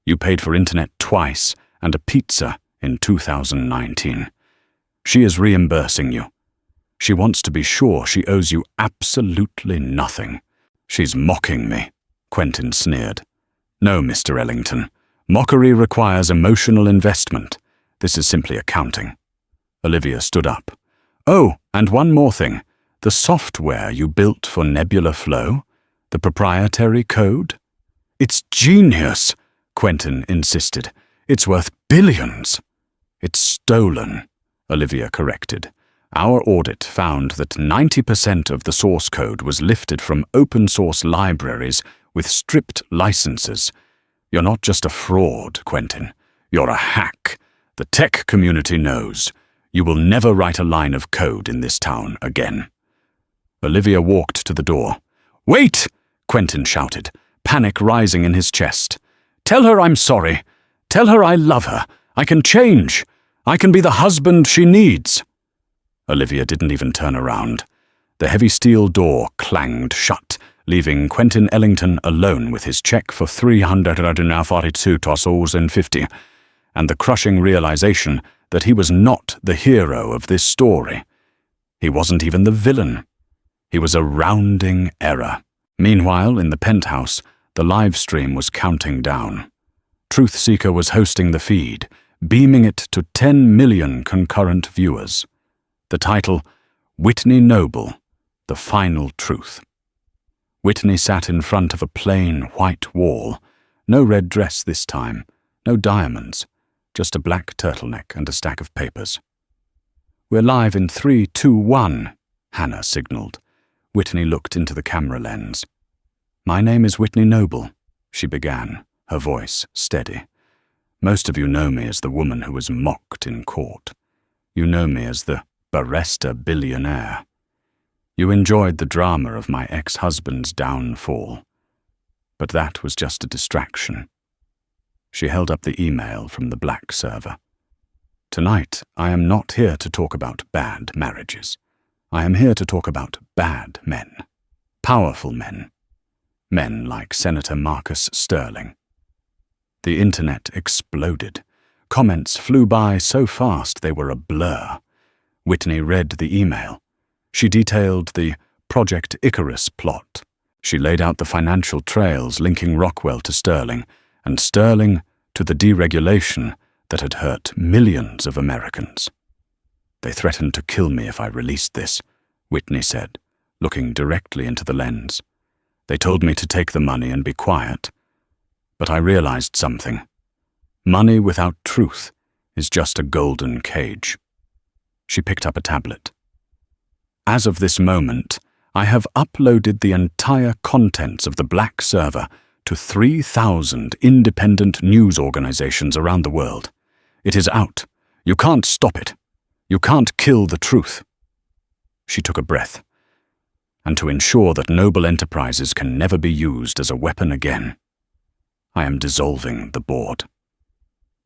Speaker 1: You paid for internet twice and a pizza in 2019. She is reimbursing you. She wants to be sure she owes you absolutely nothing." "She's mocking me," Quentin sneered. "No, Mr. Ellington. Mockery requires emotional investment. This is simply accounting." Olivia stood up. "Oh, and one more thing. The software you built for Nebula Flow? The proprietary code?" "It's genius," Quentin insisted. "It's worth billions." "It's stolen," Olivia corrected. "Our audit found that 90% of the source code was lifted from open-source libraries with stripped licenses. You're not just a fraud, Quentin. You're a hack. The tech community knows. You will never write a line of code in this town again." Olivia walked to the door. "Wait!" Quentin shouted, panic rising in his chest. "Tell her I'm sorry. Tell her I love her. I can change. I can be the husband she needs." Olivia didn't even turn around. The heavy steel door clanged shut, leaving Quentin Ellington alone with his check for $342.50, and the crushing realization that he was not the hero of this story. He wasn't even the villain. He was a rounding error. Meanwhile, in the penthouse, the live stream was counting down. Truthseeker was hosting the feed, beaming it to 10 million concurrent viewers. The title, Whitney Noble, The Final Truth. Whitney sat in front of a plain white wall. No red dress this time, no diamonds, just a black turtleneck and a stack of papers. "We're live in 3, 2, 1, Hannah signaled. Whitney looked into the camera lens. "My name is Whitney Noble," she began, her voice steady. "Most of you know me as the woman who was mocked in court. You know me as the barrister billionaire. You enjoyed the drama of my ex-husband's downfall. But that was just a distraction." She held up the email from the black server. "Tonight, I am not here to talk about bad marriages. I am here to talk about bad men. Powerful men. Men like Senator Marcus Sterling." The internet exploded. Comments flew by so fast they were a blur. Whitney read the email. She detailed the Project Icarus plot. She laid out the financial trails linking Rockwell to Sterling, and Sterling to the deregulation that had hurt millions of Americans. "They threatened to kill me if I released this," Whitney said, looking directly into the lens. "They told me to take the money and be quiet. But I realized something. Money without truth is just a golden cage." She picked up a tablet. "As of this moment, I have uploaded the entire contents of the black server to 3,000 independent news organizations around the world. It is out. You can't stop it. You can't kill the truth." She took a breath. and to ensure that noble enterprises can never be used as a weapon again. I am dissolving the board."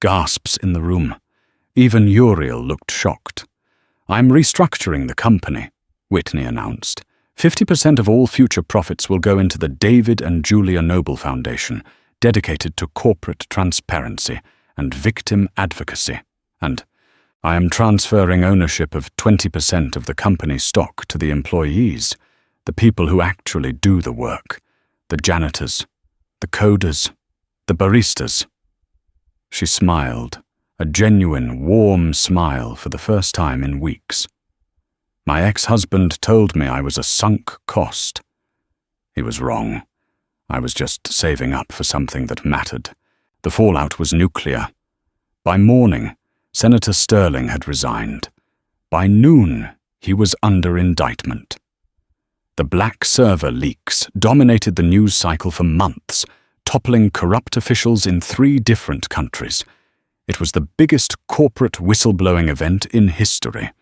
Speaker 1: Gasps in the room. Even Uriel looked shocked. "I'm restructuring the company," Whitney announced. 50% of all future profits will go into the David and Julia Noble Foundation, dedicated to corporate transparency and victim advocacy. And I am transferring ownership of 20% of the company stock to the employees, the people who actually do the work, the janitors, the coders, the baristas. She smiled, a genuine, warm smile for the first time in weeks. "My ex-husband told me I was a sunk cost. He was wrong. I was just saving up for something that mattered. The fallout was nuclear. By morning, Senator Sterling had resigned. By noon, he was under indictment. The black server leaks dominated the news cycle for months, toppling corrupt officials in 3 different countries. It was the biggest corporate whistleblowing event in history.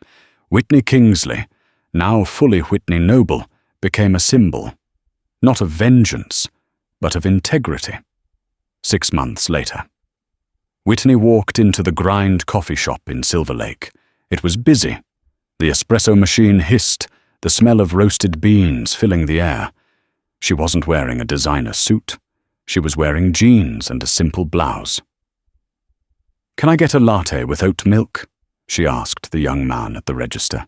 Speaker 1: Whitney Kingsley, now fully Whitney Noble, became a symbol, not of vengeance, but of integrity. 6 months later. Whitney walked into the Grind coffee shop in Silver Lake. It was busy. The espresso machine hissed, the smell of roasted beans filling the air. She wasn't wearing a designer suit. She was wearing jeans and a simple blouse. "Can I get a latte with oat milk?" she asked the young man at the register.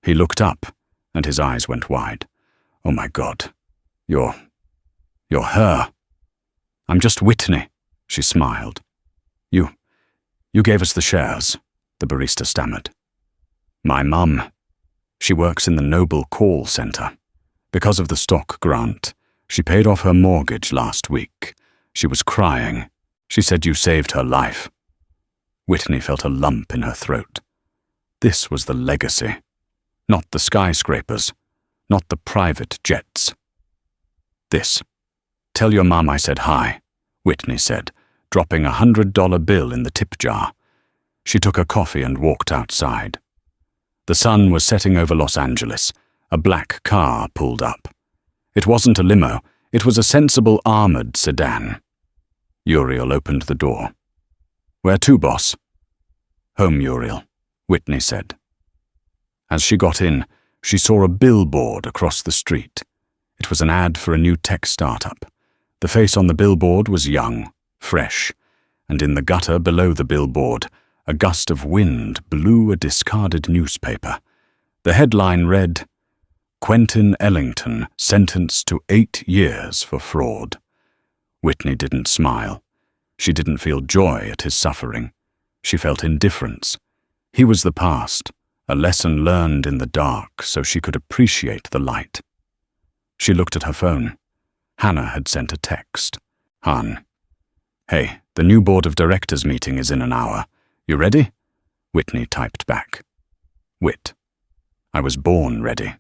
Speaker 1: He looked up, and his eyes went wide. "Oh my God, you're her." "I'm just Whitney," she smiled. You gave us the shares," the barista stammered. "My mum. She works in the Noble Call Center. Because of the stock grant, she paid off her mortgage last week. She was crying. She said you saved her life." Whitney felt a lump in her throat. This was the legacy. Not the skyscrapers, not the private jets. "This. Tell your mum I said hi," Whitney said, dropping a $100 bill in the tip jar. She took a coffee and walked outside. The sun was setting over Los Angeles. A black car pulled up. It wasn't a limo. It was a sensible armored sedan. Uriel opened the door. "Where to, boss?" "Home, Uriel," Whitney said. As she got in, she saw a billboard across the street. It was an ad for a new tech startup. The face on the billboard was young, fresh, and in the gutter below the billboard, a gust of wind blew a discarded newspaper. The headline read, "Quentin Ellington sentenced to 8 years for fraud." Whitney didn't smile. She didn't feel joy at his suffering. She felt indifference. He was the past, a lesson learned in the dark so she could appreciate the light. She looked at her phone. Hannah had sent a text. "Han. Hey, the new board of directors meeting is in an hour. You ready?" Whitney typed back. Whit. I was born ready.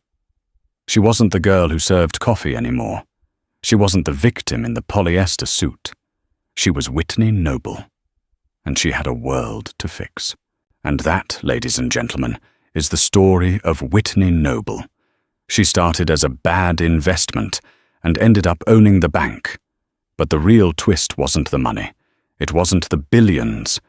Speaker 1: She wasn't the girl who served coffee anymore. She wasn't the victim in the polyester suit. She was Whitney Noble. And she had a world to fix. And that, ladies and gentlemen, is the story of Whitney Noble. She started as a bad investment and ended up owning the bank. But the real twist wasn't the money. It wasn't the billions.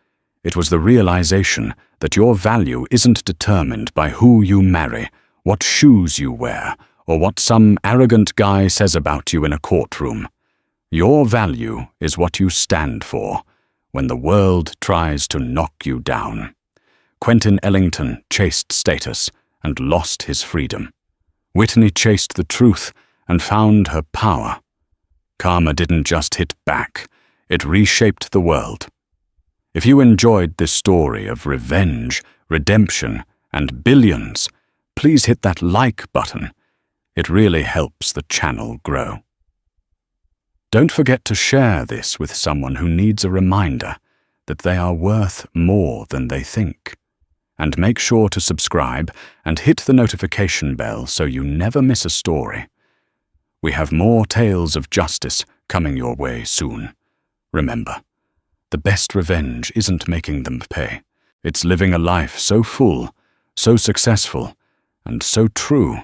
Speaker 1: It was the realization that your value isn't determined by who you marry, what shoes you wear, or what some arrogant guy says about you in a courtroom. Your value is what you stand for when the world tries to knock you down. Quentin Ellington chased status and lost his freedom. Whitney chased the truth and found her power. Karma didn't just hit back, it reshaped the world. If you enjoyed this story of revenge, redemption, and billions, please hit that like button. It really helps the channel grow. Don't forget to share this with someone who needs a reminder that they are worth more than they think. And make sure to subscribe and hit the notification bell so you never miss a story. We have more tales of justice coming your way soon. Remember, the best revenge isn't making them pay. It's living a life so full, so successful, and so true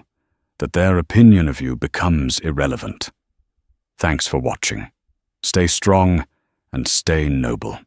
Speaker 1: that their opinion of you becomes irrelevant. Thanks for watching. Stay strong and stay noble.